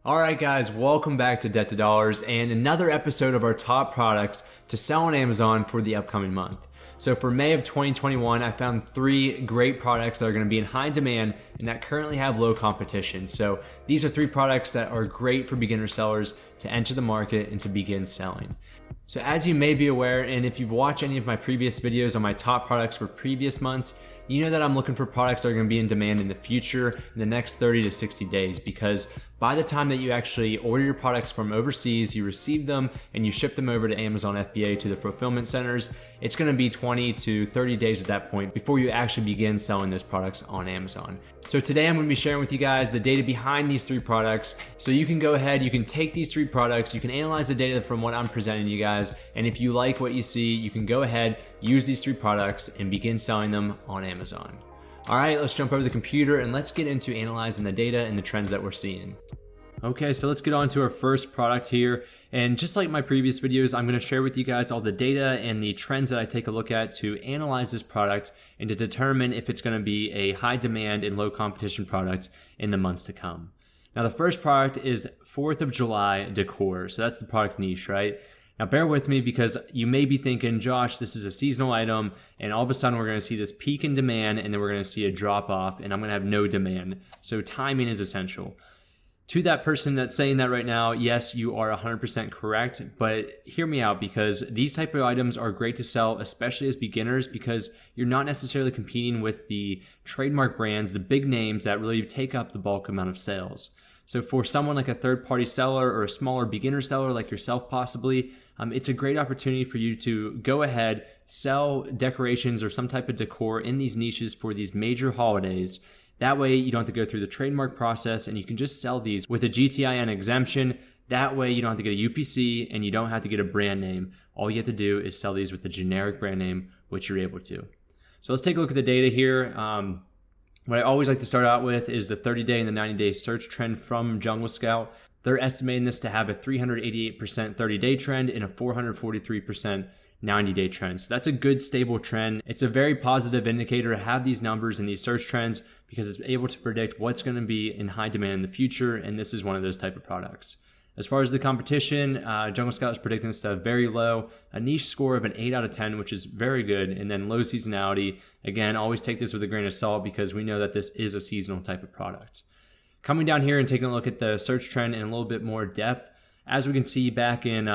Alright guys, welcome back to Debt to Dollars and another episode of our top products to sell on Amazon for the upcoming month. So for May of 2021, I found 3 great products that are going to be in high demand and that currently have low competition. So these are 3 products that are great for beginner sellers to enter the market and to begin selling. So as you may be aware, and if you've watched any of my previous videos on my top products for previous months, you know that I'm looking for products that are going to be in demand in the future in the next 30 to 60 days, because by the time that you actually order your products from overseas, you receive them and you ship them over to Amazon FBA to the fulfillment centers, it's going to be 20 to 30 days at that point before you actually begin selling those products on Amazon. So today I'm going to be sharing with you guys the data behind these 3 products. So you can go ahead, you can take these 3 products, you can analyze the data from what I'm presenting you guys, and if you like what you see, you can go ahead, use these 3 products and begin selling them on Amazon. All right, let's jump over to the computer and let's get into analyzing the data and the trends that we're seeing. Okay, so let's get on to our first product here. And just like my previous videos, I'm going to share with you guys all the data and the trends that I take a look at to analyze this product and to determine if it's going to be a high demand and low competition product in the months to come. Now, the first product is 4th of July decor. So that's the product niche, right? Now, bear with me because you may be thinking, Josh, this is a seasonal item, and all of a sudden we're going to see this peak in demand, and then we're going to see a drop off, and I'm going to have no demand. So timing is essential. To that person that's saying that right now, yes, you are 100% correct, but hear me out, because these type of items are great to sell, especially as beginners, because you're not necessarily competing with the trademark brands, the big names that really take up the bulk amount of sales. So for someone like a third-party seller or a smaller beginner seller like yourself possibly, it's a great opportunity for you to go ahead, sell decorations or some type of decor in these niches for these major holidays. That way you don't have to go through the trademark process and you can just sell these with a GTIN exemption. That way you don't have to get a UPC and you don't have to get a brand name. All you have to do is sell these with the generic brand name, which you're able to. So let's take a look at the data here. What I always like to start out with is the 30-day and the 90-day search trend from Jungle Scout. They're estimating this to have a 388% 30-day trend and a 443% 90-day trend. So that's a good stable trend. It's a very positive indicator to have these numbers and these search trends because it's able to predict what's going to be in high demand in the future, and this is one of those type of products. As far as the competition, Jungle Scout is predicting this to have very low, a niche score of an 8 out of 10, which is very good, and then low seasonality. Again, always take this with a grain of salt because we know that this is a seasonal type of product. Coming down here and taking a look at the search trend in a little bit more depth, as we can see back in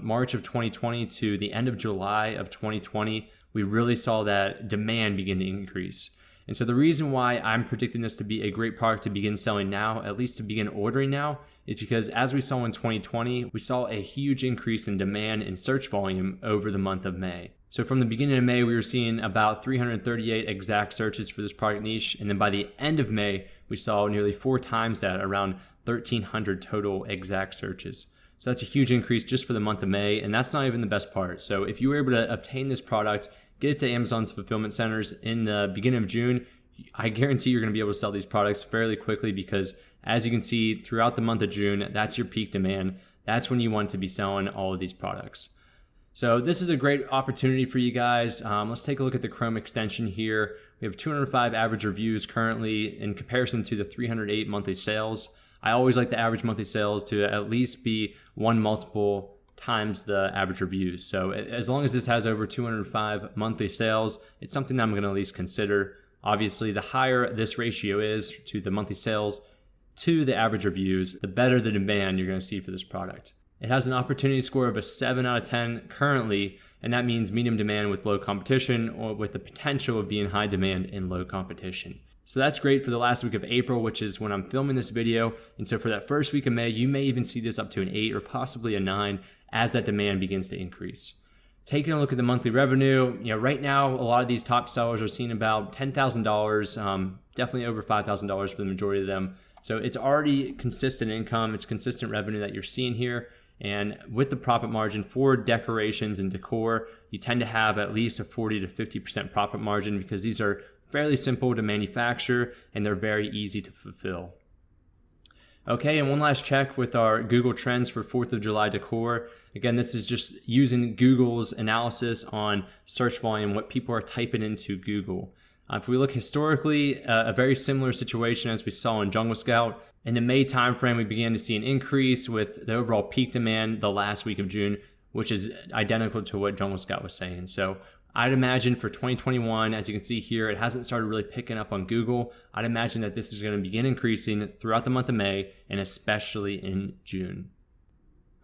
March of 2020 to the end of July of 2020, we really saw that demand begin to increase. And so the reason why I'm predicting this to be a great product to begin selling now, at least to begin ordering now, is because as we saw in 2020, we saw a huge increase in demand and search volume over the month of May. So from the beginning of May, we were seeing about 338 exact searches for this product niche. And then by the end of May, we saw nearly 4 times that, around 1,300 total exact searches. So that's a huge increase just for the month of May. And that's not even the best part. So if you were able to obtain this product, get it to Amazon's fulfillment centers in the beginning of June, I guarantee you're going to be able to sell these products fairly quickly because as you can see throughout the month of June, that's your peak demand. That's when you want to be selling all of these products. So this is a great opportunity for you guys. Let's take a look at the Chrome extension here. We have 205 average reviews currently in comparison to the 308 monthly sales. I always like the average monthly sales to at least be 1 multiple times the average reviews. So as long as this has over 205 monthly sales, it's something that I'm going to at least consider. Obviously, the higher this ratio is to the monthly sales to the average reviews, the better the demand you're going to see for this product. It has an opportunity score of a 7 out of 10 currently, and that means medium demand with low competition or with the potential of being high demand in low competition. So that's great for the last week of April, which is when I'm filming this video. And so for that first week of May, you may even see this up to an 8 or possibly a 9 as that demand begins to increase. Taking a look at the monthly revenue, right now, a lot of these top sellers are seeing about $10,000, definitely over $5,000 for the majority of them. So it's already consistent income. It's consistent revenue that you're seeing here. And with the profit margin for decorations and decor, you tend to have at least a 40 to 50% profit margin because these are fairly simple to manufacture and they're very easy to fulfill. Okay, and one last check with our Google Trends for 4th of July decor. Again, this is just using Google's analysis on search volume, what people are typing into Google. If we look historically, a very similar situation as we saw in Jungle Scout. In the May timeframe, we began to see an increase with the overall peak demand the last week of June, which is identical to what Jungle Scout was saying. So I'd imagine for 2021, as you can see here, it hasn't started really picking up on Google. I'd imagine that this is going to begin increasing throughout the month of May and especially in June.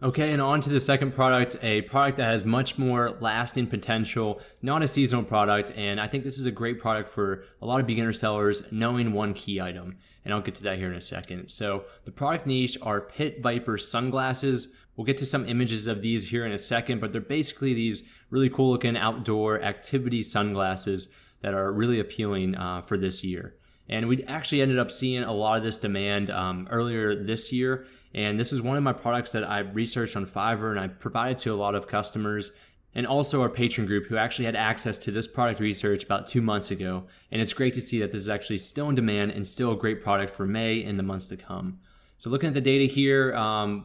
Okay, and on to the second product, a product that has much more lasting potential, not a seasonal product, and I think this is a great product for a lot of beginner sellers knowing one key item, and I'll get to that here in a second. So the product niche are Pit Viper sunglasses. We'll get to some images of these here in a second, but they're basically these really cool looking outdoor activity sunglasses that are really appealing for this year. And we actually ended up seeing a lot of this demand earlier this year. And this is one of my products that I researched on Fiverr and I provided to a lot of customers and also our Patreon group who actually had access to this product research about 2 months ago. And it's great to see that this is actually still in demand and still a great product for May and the months to come. So looking at the data here,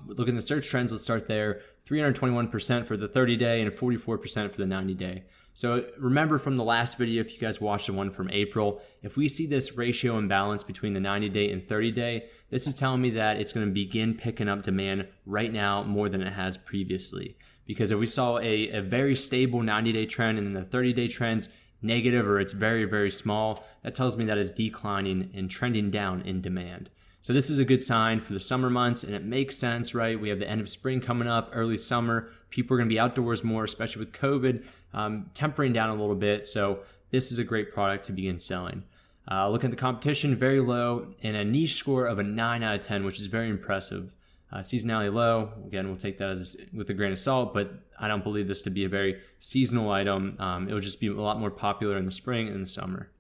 looking at the search trends, let's start there. 321% for the 30-day and 44% for the 90-day. So remember from the last video, if you guys watched the one from April, if we see this ratio imbalance between the 90-day and 30-day, this is telling me that it's going to begin picking up demand right now more than it has previously. Because if we saw a very stable 90-day trend and then the 30-day trend's negative or it's very, very small, that tells me that it's declining and trending down in demand. So this is a good sign for the summer months, and it makes sense, right? We have the end of spring coming up, early summer. People are going to be outdoors more, especially with COVID tempering down a little bit. So this is a great product to begin selling. Looking at the competition, very low, and a niche score of a 9 out of 10, which is very impressive. Seasonality low, again, we'll take that with a grain of salt, but I don't believe this to be a very seasonal item. It will just be a lot more popular in the spring and the summer.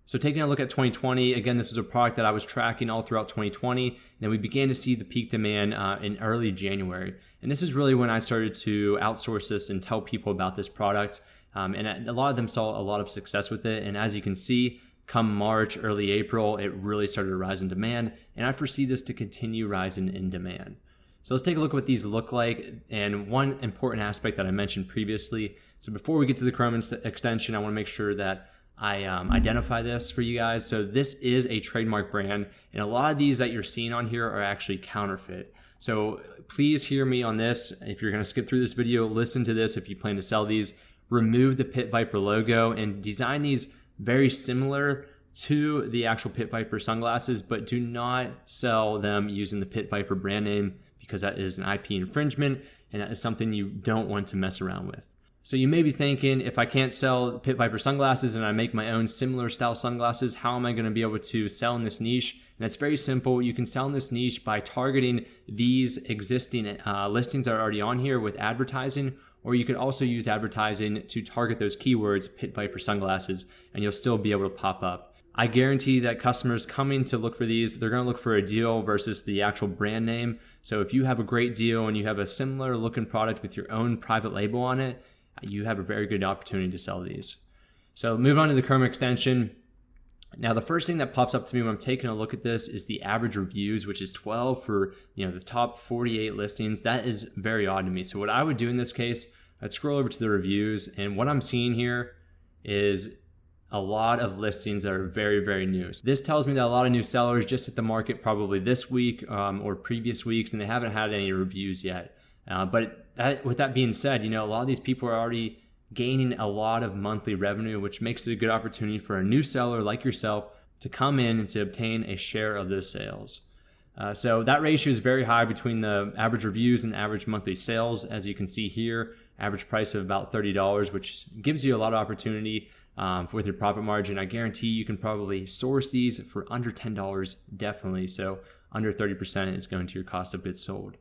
So taking a look at 2020, again, this is a product that I was tracking all throughout 2020, and then we began to see the peak demand in early January. And this is really when I started to outsource this and tell people about this product. And a lot of them saw a lot of success with it. And as you can see, come March, early April, it really started to rise in demand. And I foresee this to continue rising in demand. So let's take a look at what these look like. And one important aspect that I mentioned previously. So before we get to the Chrome extension, I want to make sure that I identify this for you guys. So this is a trademark brand, and a lot of these that you're seeing on here are actually counterfeit. So please hear me on this. If you're going to skip through this video, listen to this if you plan to sell these. Remove the Pit Viper logo and design these very similar to the actual Pit Viper sunglasses, but do not sell them using the Pit Viper brand name because that is an IP infringement and that is something you don't want to mess around with. So you may be thinking, if I can't sell Pit Viper sunglasses and I make my own similar style sunglasses, how am I going to be able to sell in this niche? And it's very simple. You can sell in this niche by targeting these existing listings that are already on here with advertising, or you can also use advertising to target those keywords, Pit Viper sunglasses, and you'll still be able to pop up. I guarantee that customers coming to look for these, they're going to look for a deal versus the actual brand name. So if you have a great deal and you have a similar looking product with your own private label on it, you have a very good opportunity to sell these. So move on to the Chrome extension. Now the first thing that pops up to me when I'm taking a look at this is the average reviews, which is 12 for the top 48 listings. That is very odd to me. So what I would do in this case, I'd scroll over to the reviews, and what I'm seeing here is a lot of listings that are very, very new. So this tells me that a lot of new sellers just hit the market probably this week or previous weeks, and they haven't had any reviews yet. With that being said, a lot of these people are already gaining a lot of monthly revenue, which makes it a good opportunity for a new seller like yourself to come in and to obtain a share of those sales. So that ratio is very high between the average reviews and average monthly sales. As you can see here, average price of about $30, which gives you a lot of opportunity with your profit margin. I guarantee you can probably source these for under $10 definitely. So under 30% is going to your cost of goods sold.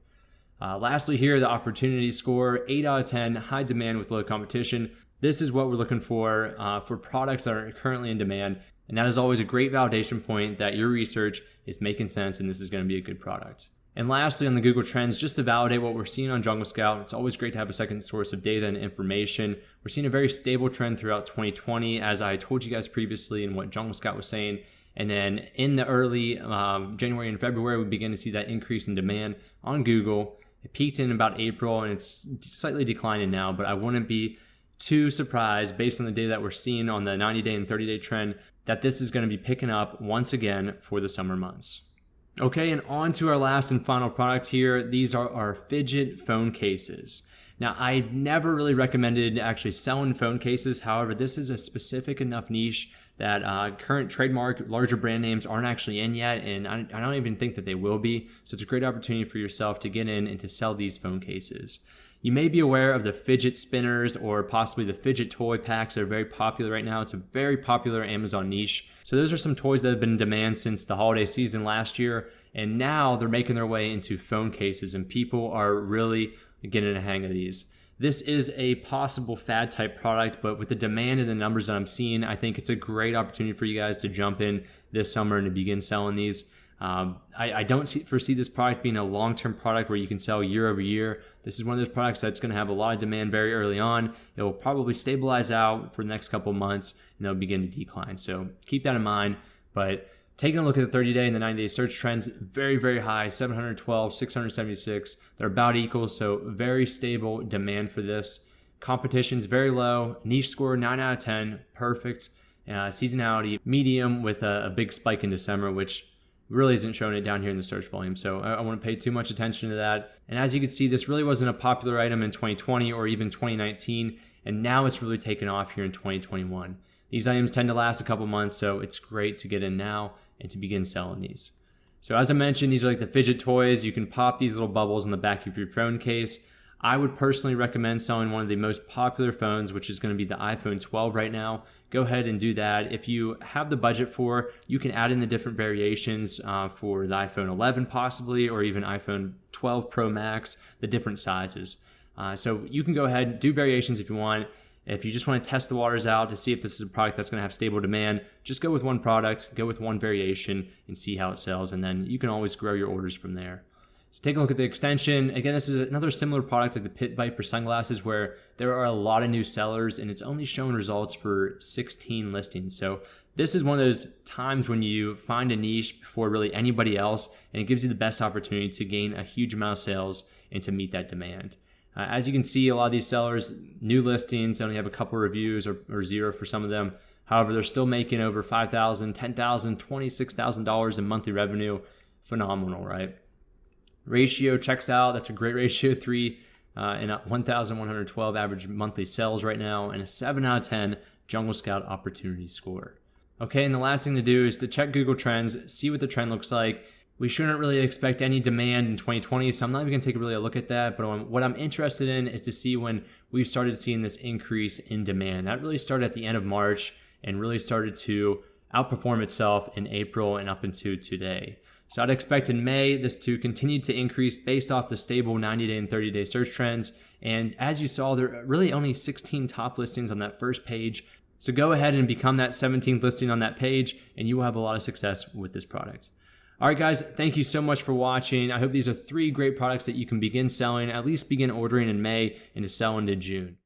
Lastly here, the opportunity score, 8 out of 10, high demand with low competition. This is what we're looking for products that are currently in demand. And that is always a great validation point that your research is making sense and this is going to be a good product. And lastly, on the Google Trends, just to validate what we're seeing on Jungle Scout, it's always great to have a second source of data and information. We're seeing a very stable trend throughout 2020, as I told you guys previously and what Jungle Scout was saying. And then in the early January and February, we begin to see that increase in demand on Google. It peaked in about April and it's slightly declining now, but I wouldn't be too surprised based on the data that we're seeing on the 90-day and 30-day trend that this is going to be picking up once again for the summer months. Okay, and on to our last and final product here. These are our fidget phone cases. Now, I never really recommended actually selling phone cases. However, this is a specific enough niche that current trademark larger brand names aren't actually in yet, and I don't even think that they will be. So it's a great opportunity for yourself to get in and to sell these phone cases. You may be aware of the fidget spinners or possibly the fidget toy packs that are very popular right now. It's a very popular Amazon niche. So those are some toys that have been in demand since the holiday season last year, and now they're making their way into phone cases, and people are really getting a hang of these. This is a possible fad type product, but with the demand and the numbers that I'm seeing, I think it's a great opportunity for you guys to jump in this summer and to begin selling these. I don't foresee this product being a long-term product where you can sell year over year. This is one of those products that's going to have a lot of demand very early on. It will probably stabilize out for the next couple of months and it'll begin to decline. So keep that in mind. But taking a look at the 30-day and the 90-day search trends, very, very high, 712, 676. They're about equal, so very stable demand for this. Competition's very low. Niche score, 9 out of 10, perfect. Seasonality, medium with a big spike in December, which really isn't showing it down here in the search volume. So I wouldn't pay too much attention to that. And as you can see, this really wasn't a popular item in 2020 or even 2019. And now it's really taken off here in 2021. These items tend to last a couple months, so it's great to get in now and to begin selling these. So as I mentioned, these are like the fidget toys. You can pop these little bubbles in the back of your phone case. I would personally recommend selling one of the most popular phones, which is going to be the iPhone 12 right now. Go ahead and do that. If you have the budget for, you can add in the different variations for the iPhone 11 possibly, or even iPhone 12 Pro Max, the different sizes. So you can go ahead and do variations if you want. If you just want to test the waters out to see if this is a product that's going to have stable demand, just go with one product, go with one variation and see how it sells. And then you can always grow your orders from there. So take a look at the extension. Again, this is another similar product like the Pit Viper sunglasses where there are a lot of new sellers and it's only shown results for 16 listings. So this is one of those times when you find a niche before really anybody else, and it gives you the best opportunity to gain a huge amount of sales and to meet that demand. As you can see, a lot of these sellers, new listings, only have a couple reviews or zero for some of them. However, they're still making over $5,000, $10,000, $26,000 in monthly revenue. Phenomenal, right? Ratio checks out. That's a great ratio, 3 and 1,112 average monthly sales right now, and a 7 out of 10 Jungle Scout opportunity score. Okay, and the last thing to do is to check Google Trends, see what the trend looks like. We shouldn't really expect any demand in 2020, so I'm not even going to take really a look at that. But what I'm interested in is to see when we've started seeing this increase in demand. That really started at the end of March and really started to outperform itself in April and up into today. So I'd expect in May this to continue to increase based off the stable 90-day and 30-day search trends. And as you saw, there are really only 16 top listings on that first page. So go ahead and become that 17th listing on that page, and you will have a lot of success with this product. All right, guys, thank you so much for watching. I hope these are 3 great products that you can begin selling, at least begin ordering in May and to sell into June.